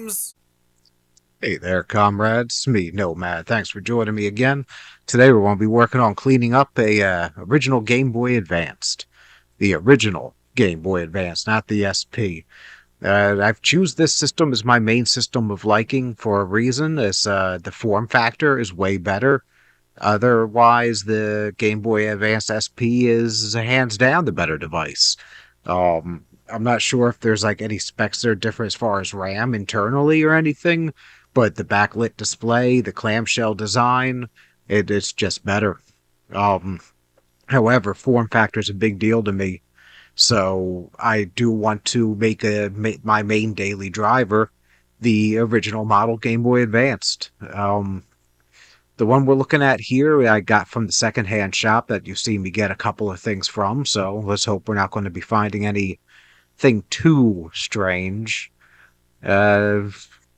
games. Hey there, comrades. Me, Nomad. Thanks for joining me again. Today we're going to be working on cleaning up a original Game Boy Advanced. The original Game Boy Advance, not the SP. I've choose this system as my main system of liking for a reason, as the form factor is way better. Otherwise, the Game Boy Advance SP is hands down the better device. I'm not sure if there's like any specs that are different as far as RAM internally or anything, but the backlit display, the clamshell design, it's just better. Um, However, form factor is a big deal to me, so I do want to make my main daily driver the original model Game Boy Advanced. The one we're looking at here, I got from the secondhand shop that you've seen me get a couple of things from, so let's hope we're not going to be finding anything too strange. Uh,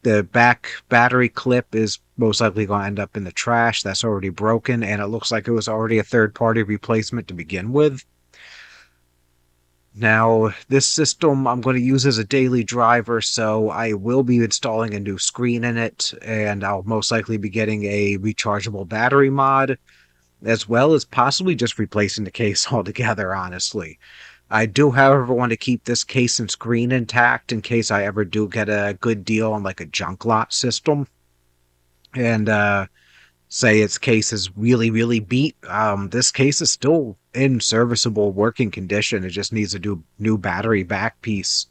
the back battery clip is most likely going to end up in the trash. That's already broken, and it looks like it was already a third-party replacement to begin with. Now, this system I'm going to use as a daily driver, so I will be installing a new screen in it, and I'll most likely be getting a rechargeable battery mod, as well as possibly just replacing the case altogether, honestly. I do, however, want to keep this case and screen intact in case I ever do get a good deal on like a junk lot system. And say its case is really, really beat. This case is still in serviceable working condition. It just needs a new battery back piece.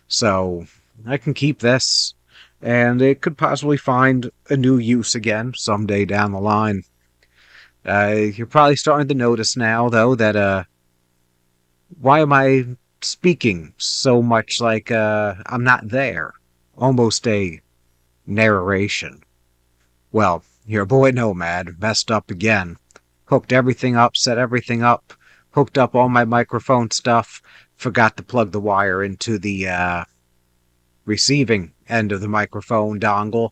So I can keep this, and it could possibly find a new use again someday down the line. You're probably starting to notice now, though, that why am I speaking so much like I'm not there? Almost a narration. Well, your boy Nomad messed up again. Hooked everything up, set everything up, hooked up all my microphone stuff, forgot to plug the wire into the receiving end of the microphone dongle,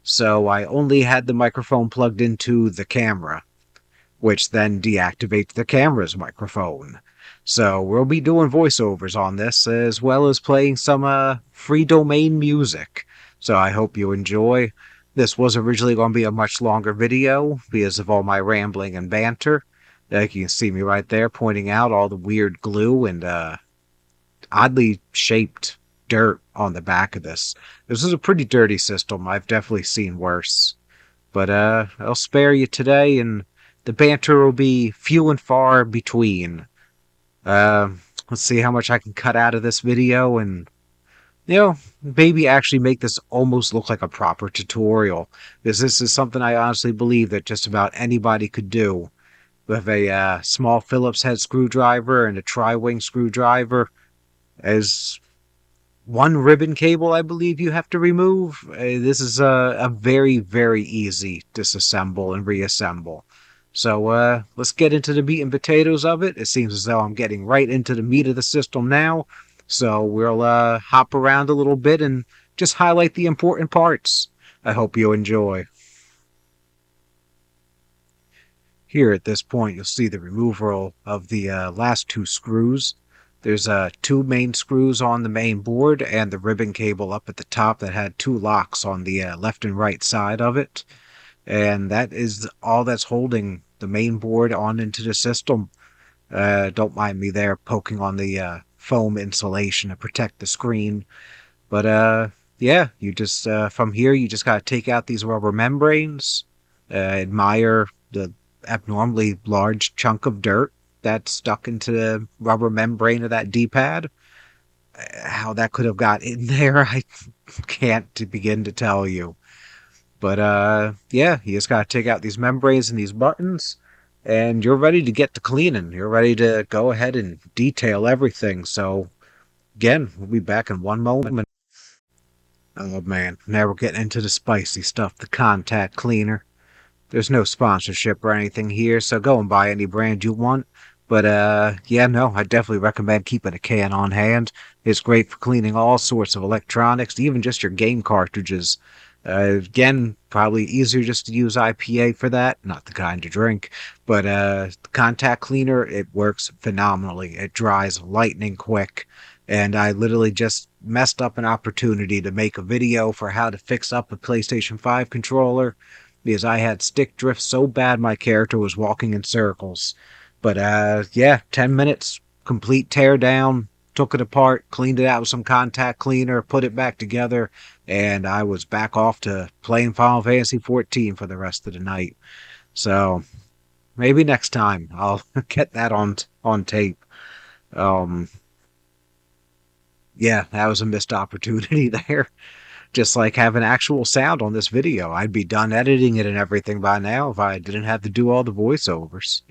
so I only had the microphone plugged into the camera, which then deactivates the camera's microphone. So we'll be doing voiceovers on this, as well as playing some free domain music. So I hope you enjoy. This was originally going to be a much longer video because of all my rambling and banter. Like you can see me right there pointing out all the weird glue and oddly shaped dirt on the back of this. This is a pretty dirty system. I've definitely seen worse. But I'll spare you today, and the banter will be few and far between. Uh, let's see how much I can cut out of this video, and maybe actually make this almost look like a proper tutorial, because this is something I honestly believe that just about anybody could do with a small Phillips head screwdriver and a tri-wing screwdriver. As one ribbon cable, I believe you have to remove. This is a very, very easy disassemble and reassemble. So let's get into the meat and potatoes of it. It seems as though I'm getting right into the meat of the system now. So we'll hop around a little bit and just highlight the important parts. I hope you enjoy. Here at this point, you'll see the removal of the last two screws. There's two main screws on the main board and the ribbon cable up at the top that had two locks on the left and right side of it. And that is all that's holding the main board on into the system. Don't mind me there poking on the foam insulation to protect the screen. But yeah, you just from here you just gotta take out these rubber membranes. Admire the abnormally large chunk of dirt that's stuck into the rubber membrane of that D-pad. How that could have got in there, I can't begin to tell you. But yeah, you just gotta take out these membranes and these buttons, and you're ready to get to cleaning. You're ready to go ahead and detail everything. So again, we'll be back in one moment. Oh man, now we're getting into the spicy stuff, the contact cleaner. There's no sponsorship or anything here, so go and buy any brand you want. But yeah, no, I definitely recommend keeping a can on hand. It's great for cleaning all sorts of electronics, even just your game cartridges. Again, probably easier just to use IPA for that, not the kind to drink. But the contact cleaner, it works phenomenally. It dries lightning quick, and I literally just messed up an opportunity to make a video for how to fix up a PlayStation 5 controller because I had stick drift so bad my character was walking in circles. But yeah, 10 minutes, complete tear down, took it apart, cleaned it out with some contact cleaner, put it back together, and I was back off to playing Final Fantasy 14 for the rest of the night. So maybe next time I'll get that on tape. Um, yeah, that was a missed opportunity there. Just like having actual sound on this video. I'd be done editing it and everything by now if I didn't have to do all the voiceovers.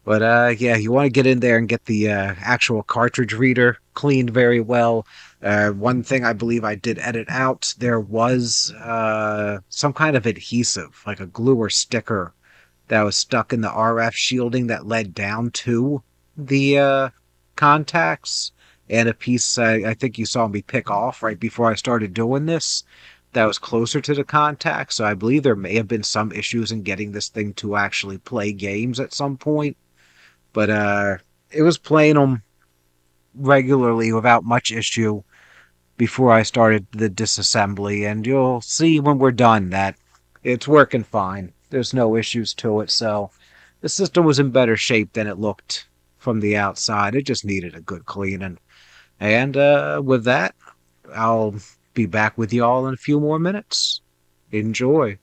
But yeah, you want to get in there and get the actual cartridge reader cleaned very well. One thing I believe I did edit out, there was some kind of adhesive, like a glue or sticker that was stuck in the RF shielding that led down to the contacts, and a piece I think you saw me pick off right before I started doing this that was closer to the contact. So I believe there may have been some issues in getting this thing to actually play games at some point. But it was playing them regularly without much issue before I started the disassembly, and you'll see when we're done that it's working fine. There's no issues to it, so the system was in better shape than it looked from the outside. It just needed a good cleaning. And with that, I'll be back with y'all in a few more minutes. Enjoy.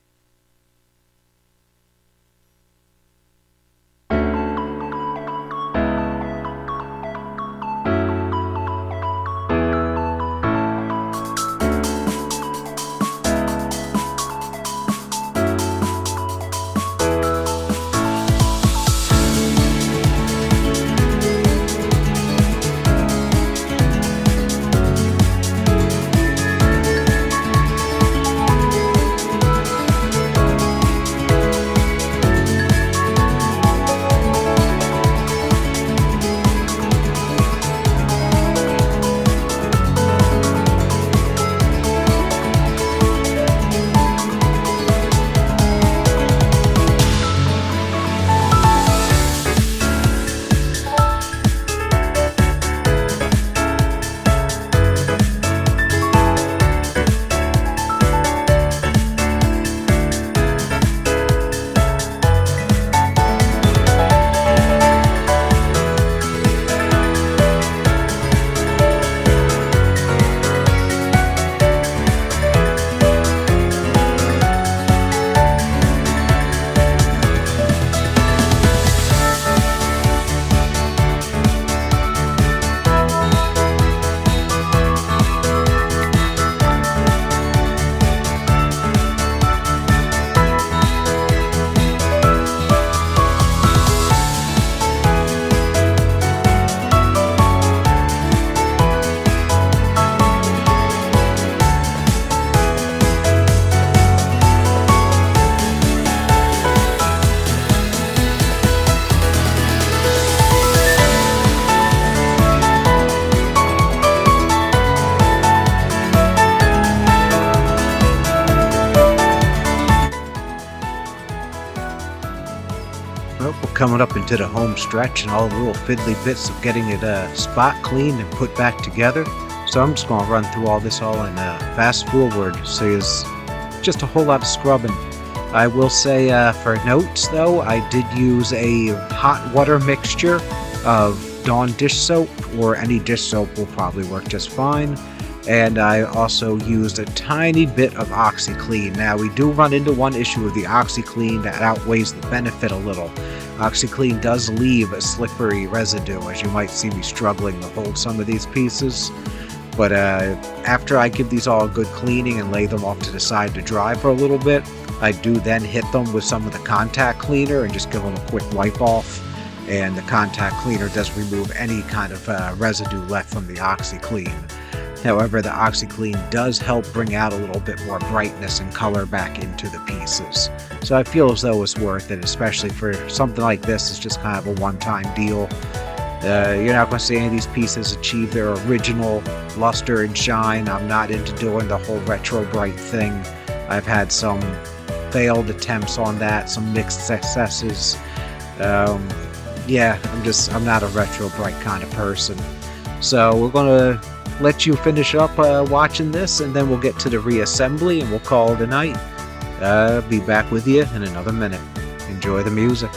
Well, we're coming up into the home stretch and all the little fiddly bits of getting it spot cleaned and put back together. So I'm just going to run through all this all in fast forward. So it's just a whole lot of scrubbing. I will say for notes though, I did use a hot water mixture of Dawn dish soap, or any dish soap will probably work just fine. And I also used a tiny bit of OxyClean. Now, we do run into one issue with the OxyClean that outweighs the benefit a little. OxyClean does leave a slippery residue, as you might see me struggling to hold some of these pieces. But after I give these all a good cleaning and lay them off to the side to dry for a little bit, I do then hit them with some of the contact cleaner and just give them a quick wipe off. And the contact cleaner does remove any kind of residue left from the OxyClean. However, the OxyClean does help bring out a little bit more brightness and color back into the pieces. So I feel as though it's worth it, especially for something like this. It's just kind of a one-time deal. You're not going to see any of these pieces achieve their original luster and shine. I'm not into doing the whole retro bright thing. I've had some failed attempts on that, some mixed successes. Yeah, I'm not a retro bright kind of person. So we're going to let you finish up watching this, and then we'll get to the reassembly and we'll call it a night. Be back with you in another minute. Enjoy the music.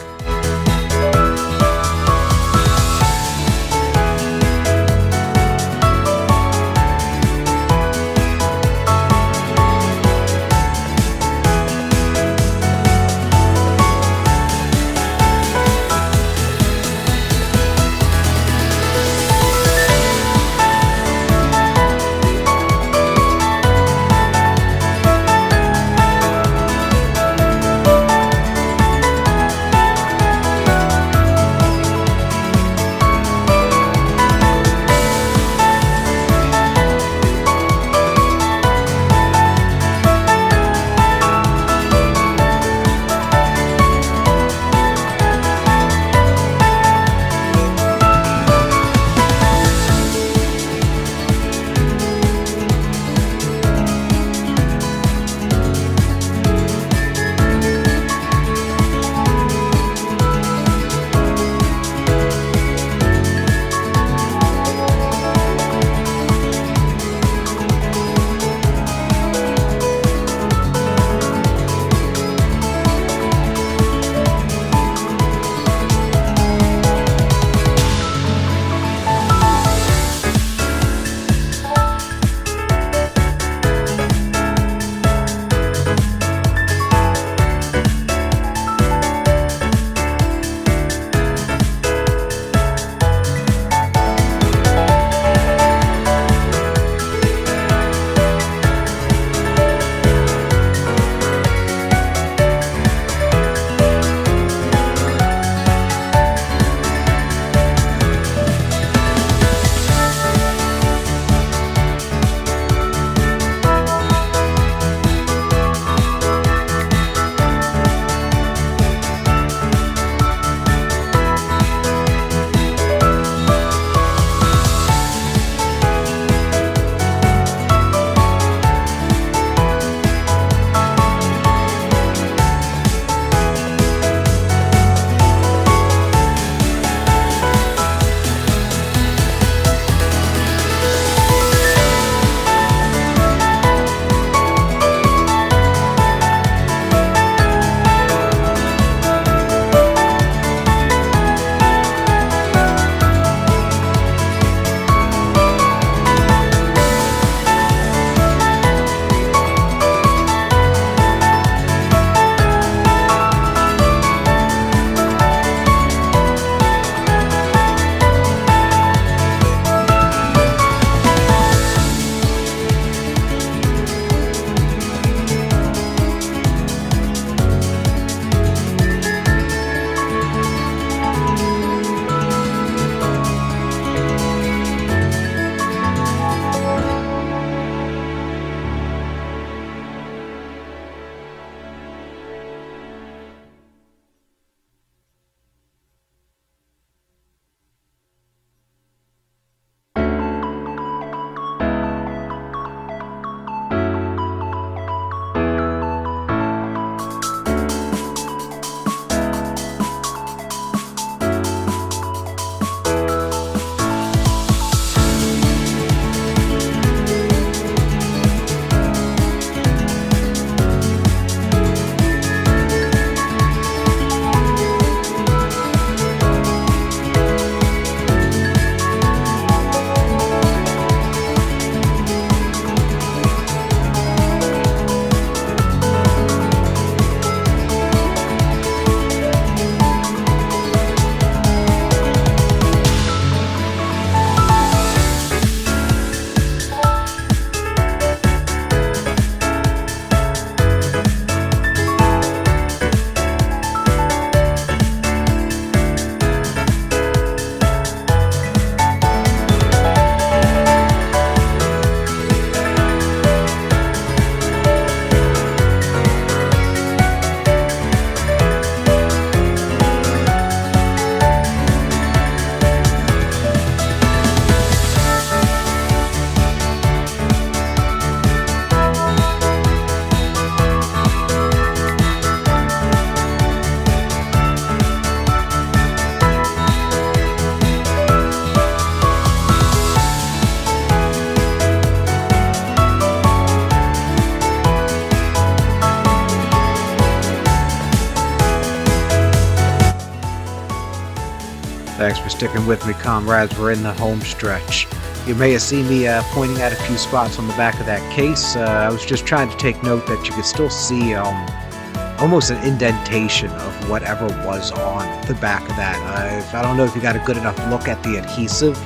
Thanks for sticking with me, comrades. We're in the home stretch. You may have seen me pointing at a few spots on the back of that case. I was just trying to take note that you could still see almost an indentation of whatever was on the back of that. I don't know if you got a good enough look at the adhesive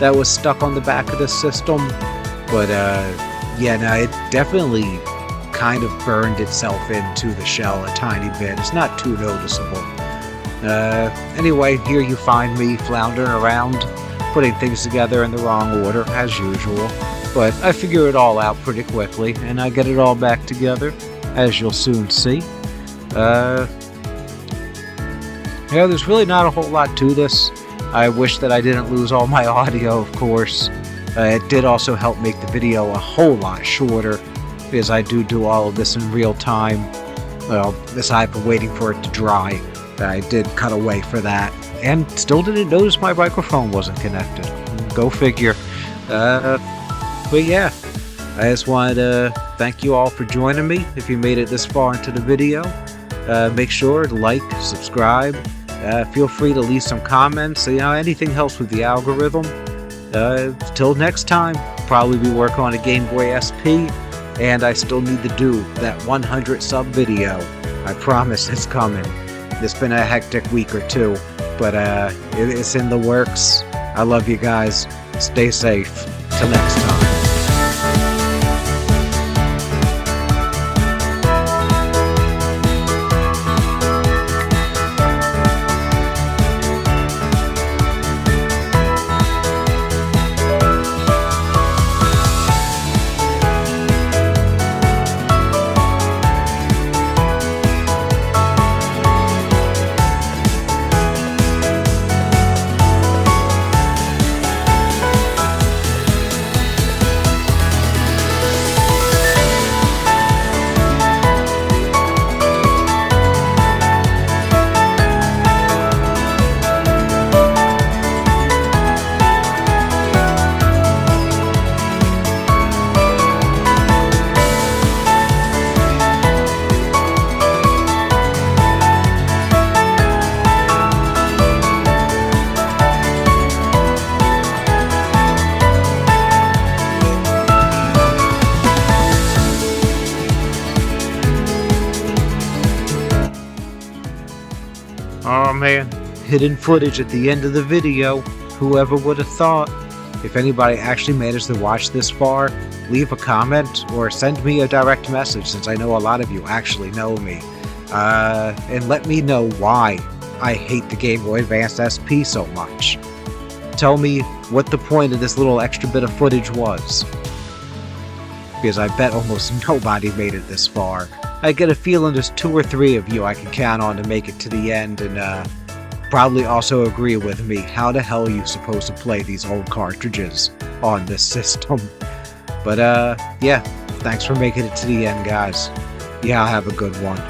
that was stuck on the back of the system, but yeah, no, it definitely kind of burned itself into the shell a tiny bit. It's not too noticeable. Anyway, here you find me floundering around, putting things together in the wrong order, as usual. But I figure it all out pretty quickly, and I get it all back together, as you'll soon see. Yeah, there's really not a whole lot to this. I wish that I didn't lose all my audio, of course. It did also help make the video a whole lot shorter, because I do all of this in real time. Well, aside from waiting for it to dry, I did cut away for that, and still didn't notice my microphone wasn't connected. Go figure. But yeah, I just wanted to thank you all for joining me. If you made it this far into the video, make sure to like, subscribe. Feel free to leave some comments. Anything helps with the algorithm. Till next time, probably be working on a GameBoy SP, and I still need to do that 100 sub video. I promise it's coming. It's been a hectic week or two, but it's in the works. I love you guys. Stay safe. Till next time. Oh man, hidden footage at the end of the video. Whoever would have thought? If anybody actually managed to watch this far, leave a comment or send me a direct message, since I know a lot of you actually know me. And let me know why I hate the Game Boy Advance SP so much. Tell me what the point of this little extra bit of footage was. Because I bet almost nobody made it this far. I get a feeling there's 2 or 3 of you I can count on to make it to the end, and probably also agree with me. How the hell are you supposed to play these old cartridges on this system? But yeah, thanks for making it to the end, guys. Yeah, have a good one.